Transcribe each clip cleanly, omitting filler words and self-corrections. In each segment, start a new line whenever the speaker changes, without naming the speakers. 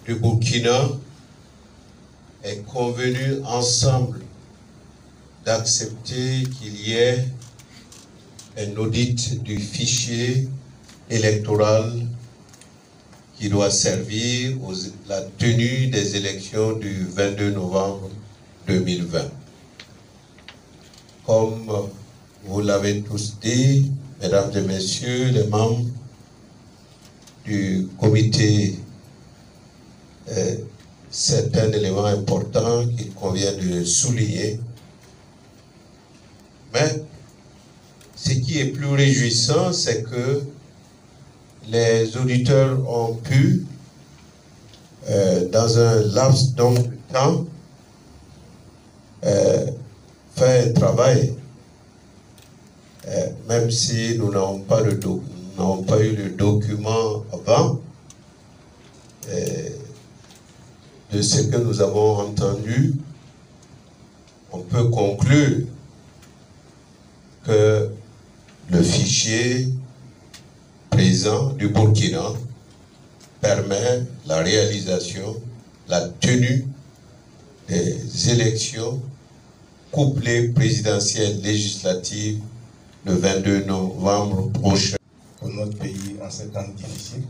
du Burkina est convenu ensemble d'accepter qu'il y ait un audit du fichier électoral qui doit servir à la tenue des élections du 22 novembre 2020. Comme vous l'avez tous dit, mesdames et messieurs les membres du comité, c'est un élément important qu'il convient de souligner. Mais ce qui est plus réjouissant, c'est que les auditeurs ont pu, dans un laps de temps, faire un travail, même si nous n'avons pas eu le document avant, de ce que nous avons entendu, on peut conclure que le fichier présent du Burkina permet la réalisation, la tenue des élections couplées présidentielles législatives le 22 novembre prochain.
Pour notre pays en ces temps difficiles,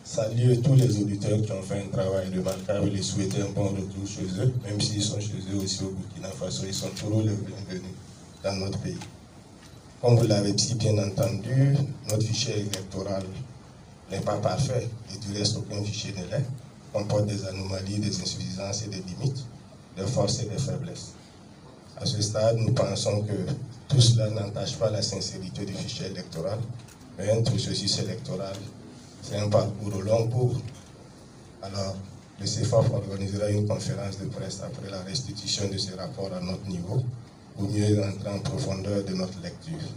saluer tous les auditeurs qui ont fait un travail remarquable et souhaiter un bon retour chez eux, même s'ils sont chez eux aussi au Burkina Faso, ils sont toujours les bienvenus dans notre pays. Comme vous l'avez si bien entendu, notre fichier électoral n'est pas parfait, et du reste aucun fichier ne l'est, comporte des anomalies, des insuffisances et des limites, des forces et des faiblesses. À ce stade, nous pensons que tout cela n'entache pas la sincérité du fichier électoral, mais un processus électoral, c'est un parcours au long cours. Alors, le CFOF organisera une conférence de presse après la restitution de ces rapports à notre niveau, pour mieux entrer en profondeur de notre lecture.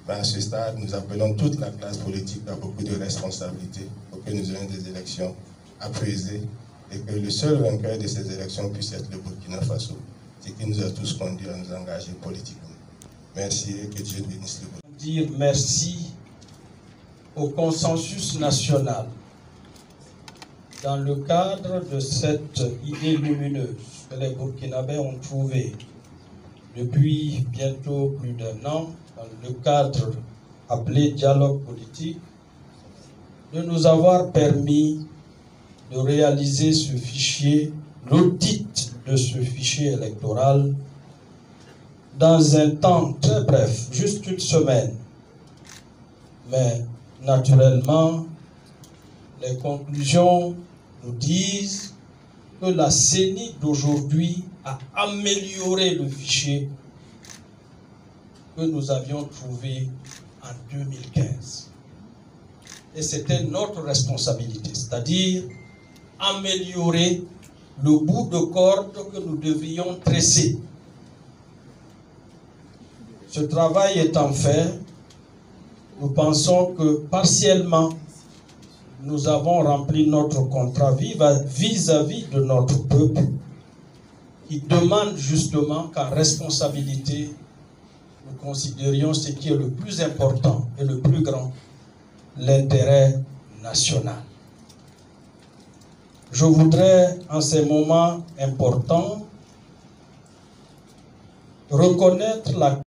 Mais à ce stade, nous appelons toute la classe politique à beaucoup de responsabilités pour que nous ayons des élections apaisées et que le seul vainqueur de ces élections puisse être le Burkina Faso, ce qui nous a tous conduits à nous engager politiquement. Merci et que Dieu bénisse le Burkina.
Dire merci au consensus national dans le cadre de cette idée lumineuse que les Burkinabés ont trouvée depuis bientôt plus d'un an, dans le cadre appelé dialogue politique, de nous avoir permis de réaliser ce fichier, l'audit de ce fichier électoral, dans un temps très bref, juste une semaine. Mais naturellement, les conclusions nous disent que la CENI d'aujourd'hui a amélioré le fichier que nous avions trouvé en 2015. Et c'était notre responsabilité, c'est-à-dire améliorer le bout de corde que nous devions tresser. Ce travail étant fait, nous pensons que partiellement, nous avons rempli notre contrat vis-à-vis de notre peuple, qui demande justement qu'en responsabilité, nous considérions ce qui est le plus important et le plus grand, l'intérêt national. Je voudrais, en ces moments importants, reconnaître la